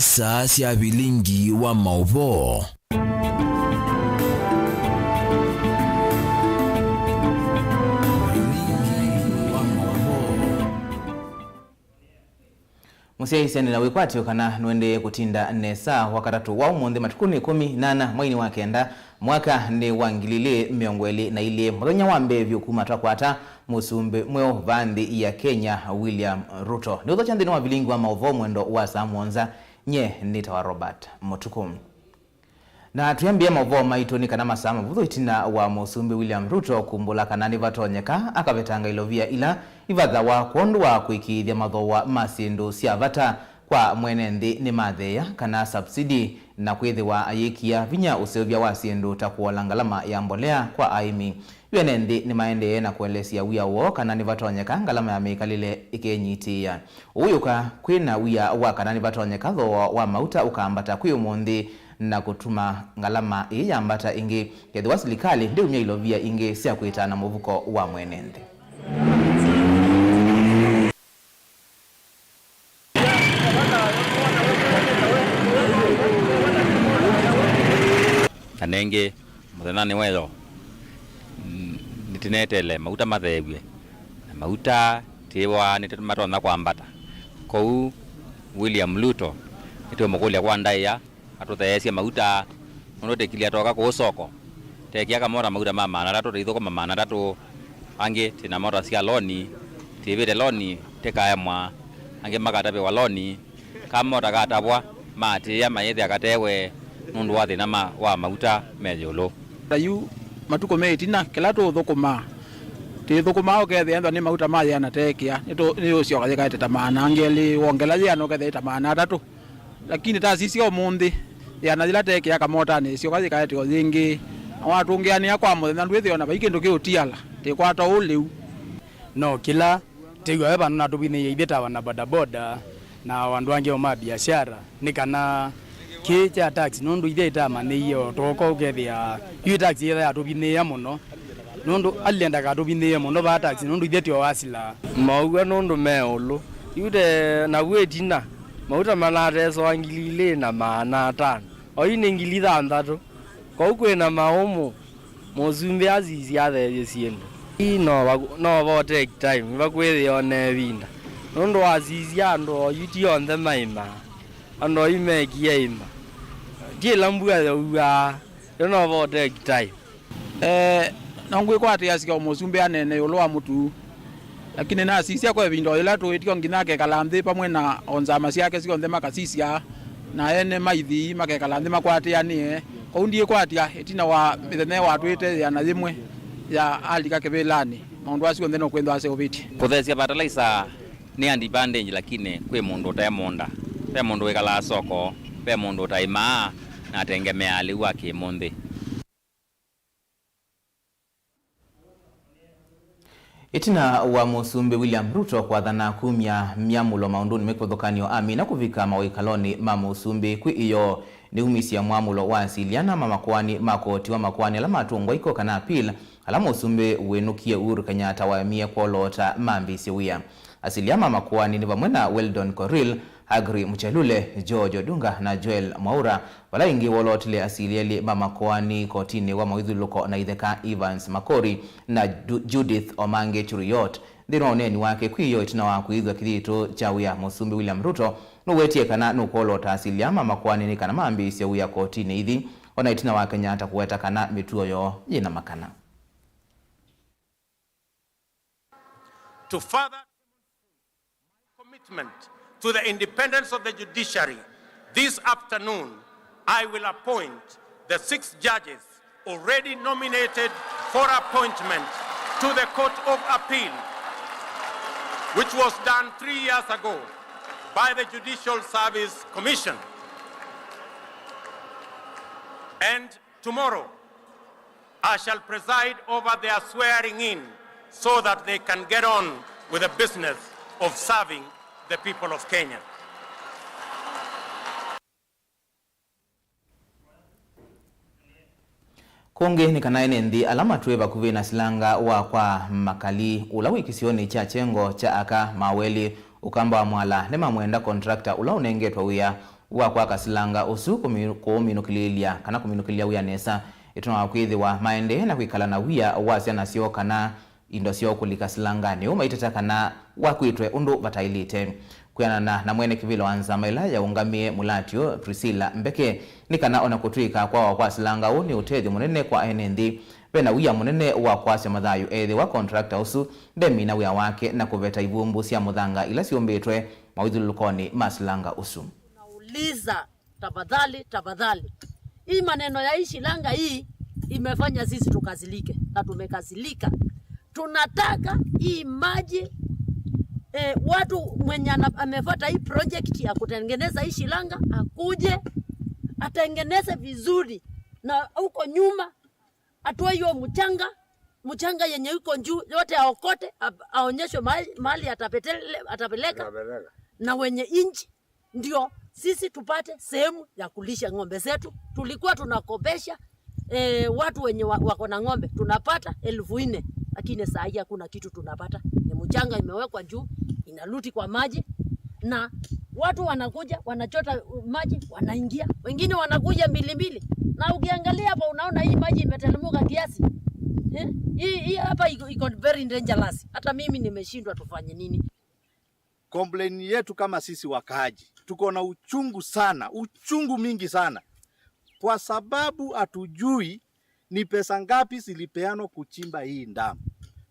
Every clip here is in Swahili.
saa cia Vilingi wa Mauvoo. Musia iseni na wikwatio kana nwende kutinda nesa wakatatu wa umundi matukuni 18 mwini wa kenda mwaka ni wangilile miongweli na ile mwadonya wambe vyukuma takwata musumbe mweo vandi ya Kenya William Ruto. Ni uzo chandini wa Vilingi wa Mauvoo mwendo wa Samuonza nye nita wa Robert MUTUKU. Na tuyambia Mauvoo maitoni kana masama vuzo itina wa musumbe William Ruto kumbula kanani vatonyeka akavetanga ilovia ila ivadha wa kuondwa kuikithia mathowa masindu sia vata kwa mwenendi ni matheya kana subsidy na kwithiwa ayikia vinya usevya wa sindu takuola ngalama ya mbolea kwa aimi wenendi ni maendee na kuelesia wia wo kana ni vatonyeka ngalama ya mikalile ikenyitia uyuka kwina wia wa kana ni vatonyeka thowa wa mauta ukaambata kuyumundi na kutuma ngalama iyambata ingi kethiwa silikali ndi umya ilovia ingi sia kuitana muvuko wa mwenendi. Kanenge muthena ni weyo nitinetele mauta mathebwe mauta tiwa nitimatona kwambata kou William Ruto ito mukulia kwa ndaya atutheesia mauta muno tekilia toka ku soko tekia kamora mauta mama na tatu ithoko mama na tatu ange tina mora sia loni tivire loni tekaemwa ange makatabe wa loni kamora katabwa mati ya mayethi akatewe nundu wa thina wa mauta meyolo ayu matuko metina kelato thukuma ti thukuma okethe endo ni mauta maya na tekia ni ucio gatheka tamana angeli wongela ya no kethe tamana tatu lakini taasisi omundi yana zila tekia kamota ni cio gatheka eti zingi watu ngiani kwa muthenya ndwithio na baikindu kiutiala ti kwata uliu no kila tigwa bana na tubine ibeta wana bodaboda na wandu wange oma biashara ni kana kicha tax nundu itheta maniyo toko ukethia yu tax ira atubine ya muno nundu alenda katubine ya muno ba tax nundu ithetio wasila mauga nundu meulu yude na wetina mauta manate so angilile na maana tano oine ngilitha ndatu kwa kwena maumu muzumbe azizi athe siendo no va take time vakwethio ne vinda nundu azizi ando yuti on the maima ando imekia ima kila mbua uga no va take time nangwe kwa atiasika muzumbe anene yolwa mutu lakini na sisi kwa vindo ila tuitio nginake kalamthi pamwe na onzama siake siko ndema kasisia na ene maithi makekalamthi makwatianie koundie kwatia etina wa mithene wa twite ya na thimwe ya alika kebelani maundu asiko ndeno kwendo ase obiti kuthesia fertilizer ni advantage lakini kwe mundu utaemonda pe mundu wekala soko pe mundu utaima na tengemea aliwa kimundi. Itina wa musumbe William Ruto kwa dhana kumya myamulo maunduni mekodhokanio amina kuvika mawikaloni mamusumbe kwi iyo ni umisi ya mwamulo wa asiliana mamakwani makoti wa makwani ala matungwa iko kana apil ala musumbe wenukie Uhuru Kenyatta wa mia kwa lota mambisi wia asilia mamakwani ni vamwena Weldon Koril Agri Mchelule George Odunga na Joel Mwaura wala ingi wolotile asilieli mamakwani kotini wa mawidhuluko na itheka Evans Makori na Judith Omange Churiyot ndino neni wake kwiyo itina wa kuidhwa kithito cha wia musumbe William Ruto nuwetie kana nukolota asilia mamakwani ni kana mambisi wia kotini ithi ona itina wa Kenyatta kuweta kana mituo yo yina makana. To further commitment to the independence of the judiciary, this afternoon I will appoint the 6 judges already nominated for appointment to the Court of Appeal, which was done 3 years ago by the Judicial Service Commission. And tomorrow I shall preside over their swearing in so that they can get on with the business of serving the people of Kenya. Konge ni kanaene ndi alama tuweba kuvina silanga wa kwa makali ulawi kisioni cha chengo cha aka maweli ukamba wa mwala nema mwenda kontrakta ula unengetwa uya wa kwa kasilanga usu kuminukilia kana kuminukilia wia nesa ituna kwithiwa maende na kwikala na wia wasya nasyo kana indo syo kulikasilanga ni umaiteta kana wakwitwe undu batailite kuyana na mwene kivilo anza maila ya ungamie mulatio Priscilla Mbeke ni kana ona kutwika kwa kwasilanga ni utethi munene kwa enendi bena wia munene wa kwasya mathayu ethi wa contractor usu ndemi na wia wake na kuveta ivumbu cia muthanga ila siombitwe mawithulukoni masilanga usu. Nauliza tafadhali hii maneno ya shilanga hii imefanya sisi tukazilike na tumekazilika. Tunataka hii maji watu mwenye amefuata hii project ya kutengeneza hii shilanga akuje atengeneze vizuri na huko nyuma atoe hiyo mchanga yenye uko juu yote aokote aonyeshwe mahali atapeleka na wenye inchi ndio sisi tupate sehemu ya kulisha ng'ombe zetu. Tulikuwa tunakopesha watu wenye wako na ng'ombe tunapata 4,000 lakini saa hii hakuna kitu tunapata. Ni mchanga imewekwa juu inaluti kwa maji na watu wanakuja wanachota maji wanaingia, wengine wanakuja mbili na ukiangalia hapa unaona hii maji imetelemuka kiasi. Hii hapa iko very dangerous. Hata mimi nimeshindwa tufanye nini. Complain yetu kama sisi wakaaji tuko na uchungu mingi sana kwa sababu hatujui ni pesa ngapi zilipeanwa kuchimba hii ndamu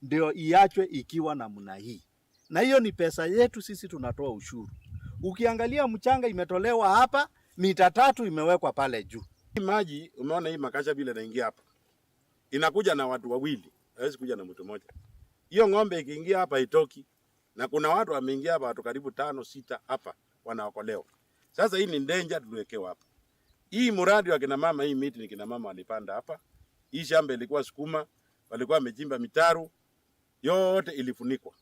ndio iachwe ikiwa namna hii, na hiyo ni pesa yetu sisi tunatoa ushuru. Ukiangalia mchanga imetolewa hapa mita 3 imewekwa pale juu. Hii maji umeona hii makasha bila inaingia hapa inakuja na watu wawili, hawezi kuja na mtu mmoja. Hiyo ng'ombe ikiingia hapa itoki, na kuna watu wameingia hapa watu karibu 5-6 hapa wanaokolewa. Sasa hii ni danger tuwekewa hapa. Hii muradi wa kina mama, hii miti ni kina mama walipanda hapa. Hii shamba ilikuwa sukuma, walikuwa wamechimba mitaru, yote ilifunikwa.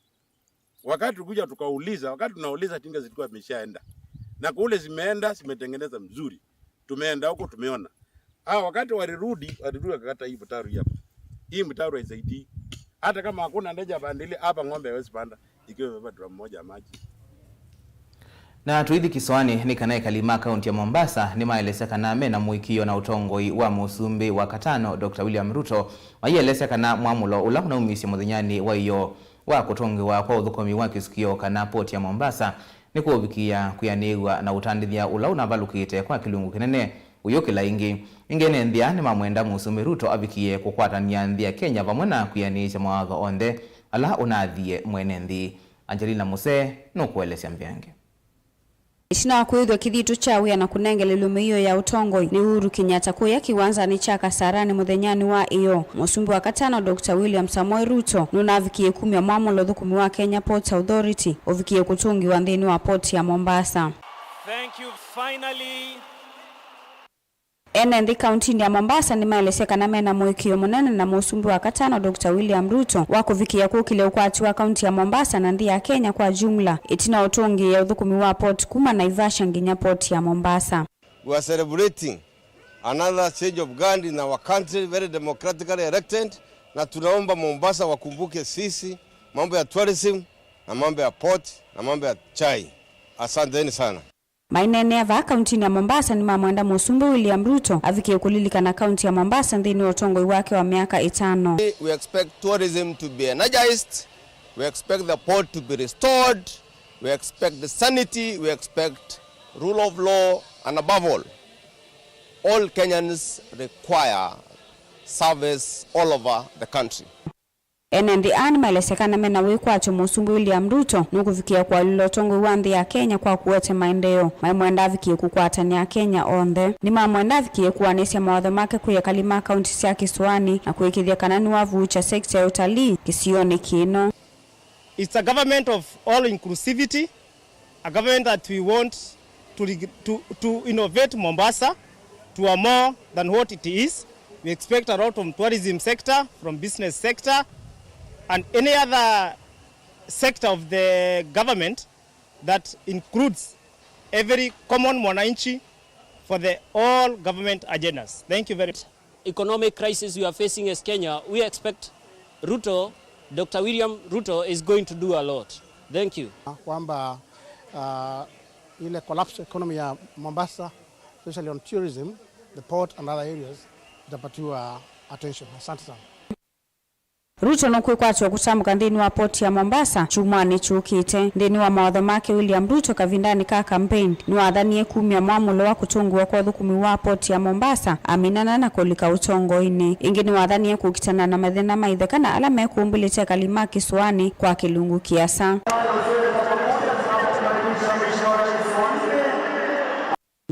Wakati tukauliza tinga zilikuwa zimeshaenda. Na kule zimeenda, zimetengeneza mzuri. Tumeenda huko tumeona. Wakati walirudi wakakata hii mitaru hapa. Hii mitaru haisaidii. Hata kama hakuna ndeja bandili hapa ng'ombe hawezi panda ikiwa imebeba drum moja maji. Na tuithi kiswani ni kanae Kalima kaunti ya Mombasa ni maeleseka na mena muikio na utongoi wa musumbi wa katano Dr. William Ruto maeleseka na mwamulo ula na umisi muthinyani wa iyo wa kutongi wa kwa uthukomi wa kisikio kana poti ya Mombasa ni kuobikia kuyanigwa na utandithia ula unavalukite kwa kilungu kinene uyokila ingene nthia ni mamwenda musumbi Ruto abikie kukwatania nthia Kenya vamwena kuyanisha mawatho onde ala unathie mwene nthi. Angelina Muse nukuelesya mbyange. Ishina kuithwa kithitu cha wia na kunengele lume iyo ya utongoi ni Uhuru Kenyatta kuya kiwanza ni cha Kasarani muthenyani wa iyo. Musumbi wa katano Dr. William Samoei Ruto nunavikie kumya mwamulo thukumi wa Kenya Ports Authority uvikie kutungi wa nthini wa port ya Mombasa. Thank you. Finally, Ene kaunti ya Mombasa ni maeleseka na mena mwikio munene na musumbi wa katano Dr. William Ruto wako vikia kukile ukwati wa kaunti ya Mombasa na ndia Kenya kwa jumla itina utungi ya udhukumi wa port kuma na Ivasha nginya port ya Mombasa. We are celebrating another change of guard in our country, very democratically elected, na tunaomba Mombasa wakumbuke sisi mambo ya tourism na mambo ya port na mambo ya chai. Asanteni sana. Mainene ya kaunti ya Mombasa ni mamwenda musumbi William Ruto avikie kulilika na kaunti ya Mombasa ndini utongoi wake wa miaka 5. We expect tourism to be energized. We expect the port to be restored. We expect the sanity. We expect rule of law, and above all Kenyans require service all over the country. Enendi maelesekana mena wikwacho musumbi William Ruto nukuvikia kwa lilotongo wandhi ya Kenya kwa kuwete maendeo. Maimwenda vikie kukwatani ya Kenya onde. Ni mamwenda vikie kuwanesia mawadho make kuya Kalima kaunti siya Kiswani na kuikithia kanani wavu cha sekta ya utalii kisioni kino. It's a government of all inclusivity, a government that we want to innovate Mombasa to a more than what it is. We expect a lot from tourism sector, from business sector, and any other sector of the government that includes every common mwananchi for the all government agendas. Thank you very much. economic crisis we are facing as Kenya, we expect Dr. William Ruto is going to do a lot. Thank you. Kwamba ile collapse economy ya Mombasa, especially on tourism, the port and other areas, itapatiwa attention. Asante sana. Ruto no kwikwacho kutambuka ndini wa port ya Mombasa chumani chukite ndini wa mawatho make William Ruto kavindani ka campaign ni wathanie kumia mwamulo wa kutungua kwa thukumi wa port ya Mombasa aminana na kulika utongo-ini ingi ni wathanie kukitana na mathina maithe kana ala mekumbulite kalima kiswani kwa kilungu kiasa.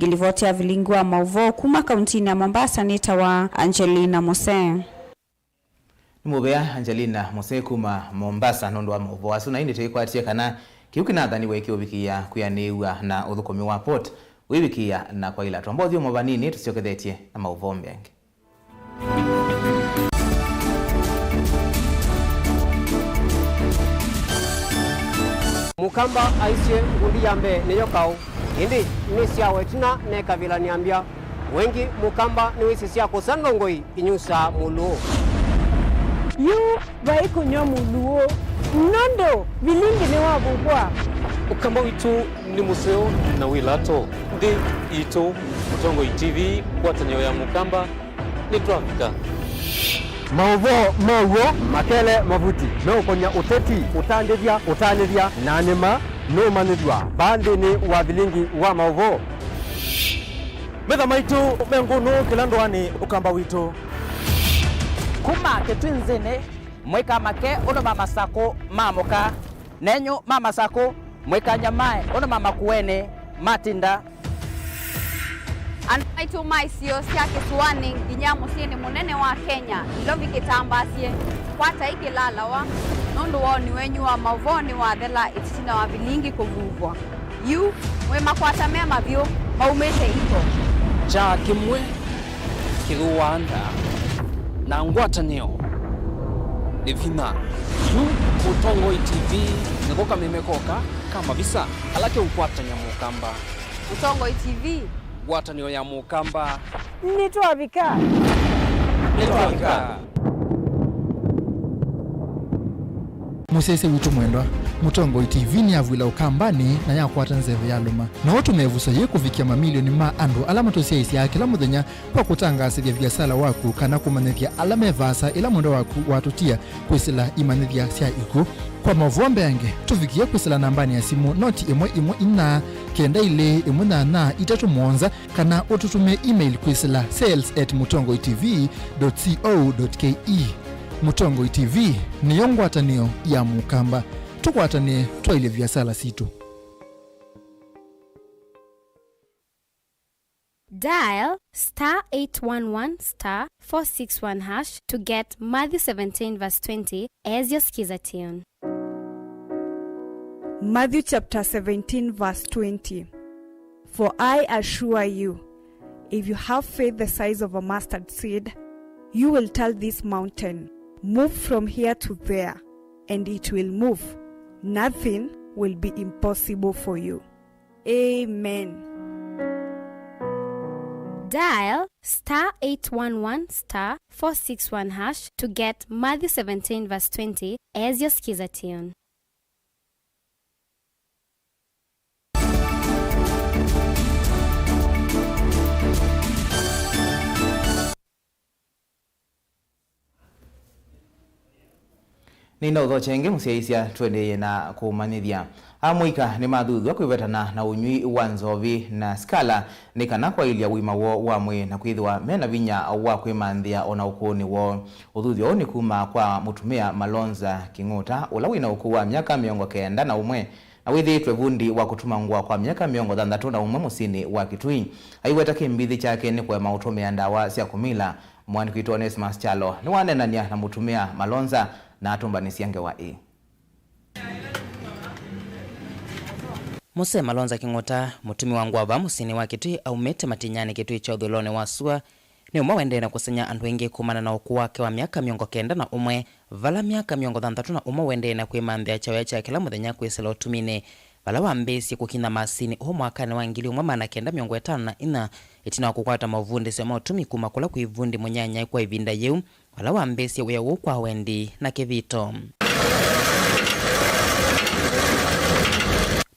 Ngilivotia Vilingi wa Mauvoo kuma kauntini ya Mombasa nitawa Angelina Mose. Mubea Angelina Mose kuma Mombasa nondo wa Mauvoo asuna indi teikwatie kana kiukinathani wekio wikia kuyaniwa na uthukomi wa port wiwikia na kwa ila tombothio movanini tusiokethetie na Mauvoo mbenge. Mukamba aisye ngundi yambe niyo kau indi nisia wetina neka vila niambia wengi mukamba ni wisi siya kusandongoi inyusa muluo yu vaiku nyo muluo nondo Vilingi ni wabukwa ukamba witu ni museo na wilato ndi ito Mutongo TV kwa tanyo ya mukamba ni tuafika Mauvoo makele mavuti no konya uteti utandithia nanima no manithwa bandi ni wa Vilingi wa Mauvoo metha maitu mengunu kilandwani ukamba witu kuma ketwinzene mweka make ono mama sako mamoka nenyo mama sako mweka nyamae ono mama kuene matinda Anaitu maisio siya kisuani nginyamu siye ni munene wa Kenya ilovi kitamba siye kwa taiki lalawa nundu wao ni wenyu wa Mauvoo ni wathela itisina wa Vilingi kuvuvwa yu mwe makwata mema vyo maumete iko cha kimwe kiruanda na ngwatanio ni vina yu Mutongo TV nikoka mimekoka kama visa alake ukwata nyamukamba Mutongo TV ngwatanio ya mukamba nitwavika musese witu mwendwa Mutongo TV ni avwila ukambani na yakwata nzeve ya luma na watu mevusa ye kuvikia mamilioni ma andu alama tosia isi ya kila muthenya kwa kutangasithia biasala waku kana kumanithia alama evasa ila mwendo waku watutia kwisila imanithia sia iku kwa Mauvoo mbenge tuvikia kwisila nambani ya simu noti imwe ina kenda ile na itatu mwonza kana ututume email kwisila sales@mutongotv.co.ke. Mutongo TV ni yongwatanio ya mukamba tukwatanie twaile biasala situ. Dial *811*461# to get Matthew 17:20 as your skiza tune. Matthew chapter 17:20. For I assure you, if you have faith the size of a mustard seed, you will tell this mountain, move from here to there, and it will move. Nothing will be impossible for you. Amen. Dial *811*461# to get Matthew 17:20 as your skiza tune. Nina utho chenge musiaisia twendeye na kumanithia amwika ni mathuthwa kwivetana na unywi wa nzovi na skala ni kana kwa ilia wima wo wa mwe na kwithwa mena vinya wa kwimanthia ona ukuni wo uthuthio ni kuma kwa mutumia Malonza King'uta ula wina ukuu wa miaka 91 na withitwe vundi wa kutuma ngwa kwa miaka 61 musini wa Kitui aiweta kimbithi chake ni kwa mautumia ndawa cia kumila mwani kwitwa Onesmus Chalo ni wanenania na mutumia Malonza na atumba siange wa Muse Malonza King'uta mutumi wa ngwava musini wa Kitui aumete matinyani Kitui cha uthuloni wa sua ni umwe wende na kusenya andu wengi kumana na ukuu wake wa miaka 91 vala miaka 61 wende na kwimanthia chawe cha kila muthenya kwisila utumine vala wambesi kukina masini uhu mwakani wa 1954 itina kukwata mavundi sema utumi kuma kula kuivundi munyanya kwa ivinda yeu vala wambesi wewe kwa wendi na kivito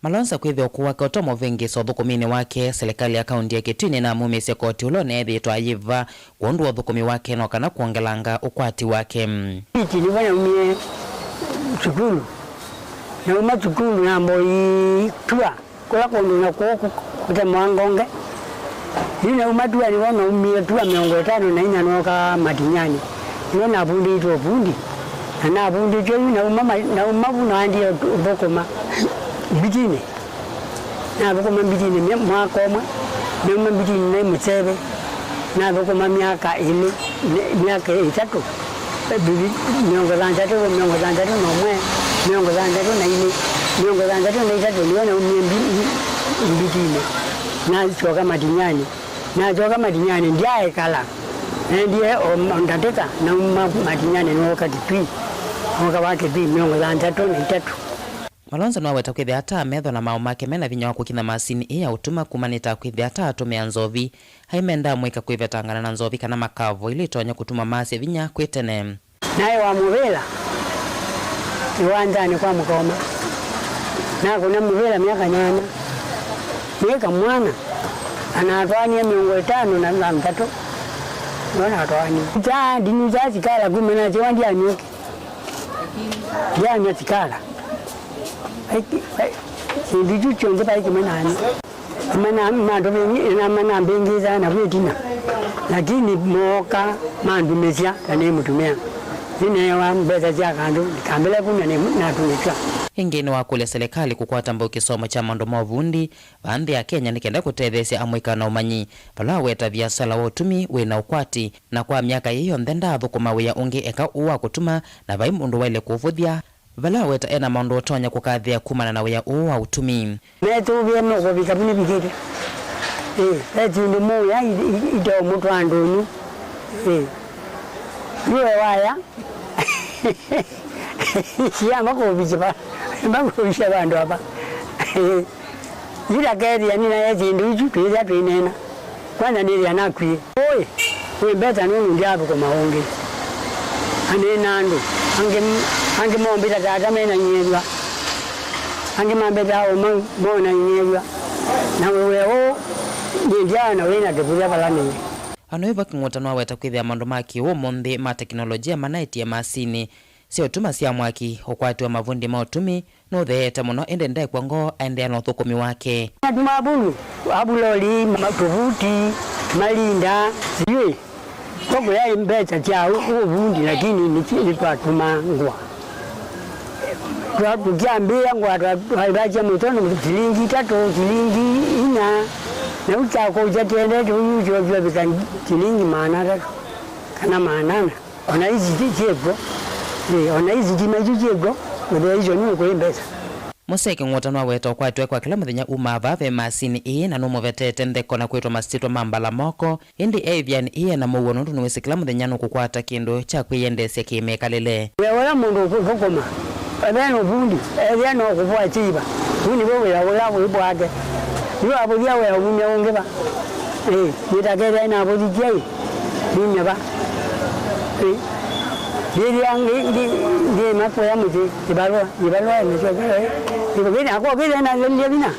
Malonza kwithio kuwaka utomo vingi sothukumini wake serikali ya kaunti ya Kitui na mumisya koti ulone ethitwa yiva kuondu uthukumi wake no kana kuongelanga ukwati wake. Ni bwana umie sukulu na uma sukulu na moi tua kula kondo na kuta mwangonge ni uma tua ni wana umie tua 50 na ina noka matinyani ni na bundi to bundi na bundi je na uma buna ndio bokoma bijine na bokoma bijine mwaka omwe na bijine na mtsebe na bokoma miaka ile miaka 3 bibi miongo zanjatu no mwe miongo zanjatu na ile miongo zanjatu na itatu niona bijine na choka madinyani ndiye kala ndiye ondateka na madinyani no wakati pi mwaka wake bi miongo zanjatu na itatu. Malonza no weta kwithia ata metho na mao make mena vinya wa kukina masini iya utuma kumanita kwithia ata atumia nzovi haimenda mwika kwivetangana na nzovi kana makavo ili tonya kutuma masi vinya kwitene naye wa muvela iwanjani kwa mkoma na kuna muvela miaka 8 miaka mwana anatwania 50 na 3 wana atwani ja dinu za sikala kumena jiwandi anyuki ya nyatikala sindichu chonje pai kimenani mana mana bengiza na wetina lakini moka mandu mesia kane mutumia ine wa mbeza ja kandu kambele kuna ne na tunika ingeni wa kule serikali kukwata mbo kisomo cha mondo mavundi bandi ya Kenya nikenda kutethesia amwika na umanyi pala weta biasala wa utumi wina ukwati na kwa miaka hiyo ndenda thukuma wia ungi eka uwa kutuma na vai mundu wale kuvuthia vala weta ena maundu otonya kukathia kumana na wia uwa utumi metu bia no ko bikabuni bikete eti ndi moya ito mutu andonu niwe waya siya mako bijiba mako bishaba ndo hapa ila gari ya nina ya zinduju tuiza tuinena kwanza nili anakwi oye we beta nunu ndiapo kwa maonge anena ndo ange mombita tata mena nyezwa ange mambeta o mona nyezwa na wewe o ndia na wena tebuya balani anoiva kingotano weta kwithia mandu maki wo monde ma teknolojia manaiti ya masini sio tuma sia mwaki okwati wa mavundi mautumi no theeta muno ende ndai kwango ende no thukumi wake tuma bulu abuloli matuvuti malinda siwe koko ya imbeta cha uvundi lakini ni twatuma ngwa twatujambia ngwa twaibaje mutono shilingi 3 shilingi 4 na utako ujatende tuyo bikan shilingi maana kana maana ona hizi tichego ona hizi dimajujego ndio hizo ni kwa imbeta museke ngotano weta kwatwe kwa kila muthenya umavave masini ii na numo vetete ndeko na kwitwa masitwa mambala moko indi avian ii na muwo nundu nuwisi kila muthenya nukukwata kindu cha kwiyendesya kimekalile wala mundu kukoma abeno bundi no kuvua chiba buni wewe wala wibwage yo abodia wewe unyongeba nitakere na abodiai ninyaba Dili angi mapo ya mji ibalwa ni chokele ibogeni ako bile na lelina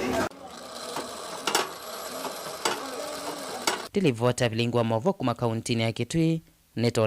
Tilivota Vilingi wa Mauvoo kuma kauntini ya Kitui Neto